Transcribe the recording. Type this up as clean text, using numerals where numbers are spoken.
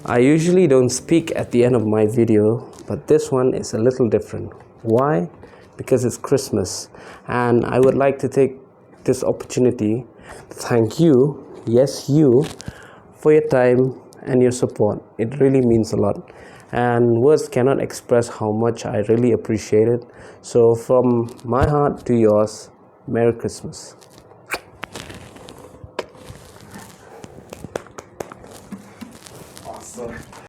I usually don't speak at the end of my video, but this one is a little different. Why? Because it's Christmas, and I would like to take this opportunity to thank you, yes you, for your time and your support. It really means a lot, and words cannot express how much I really appreciate it. So from my heart to yours, Merry Christmas. Awesome.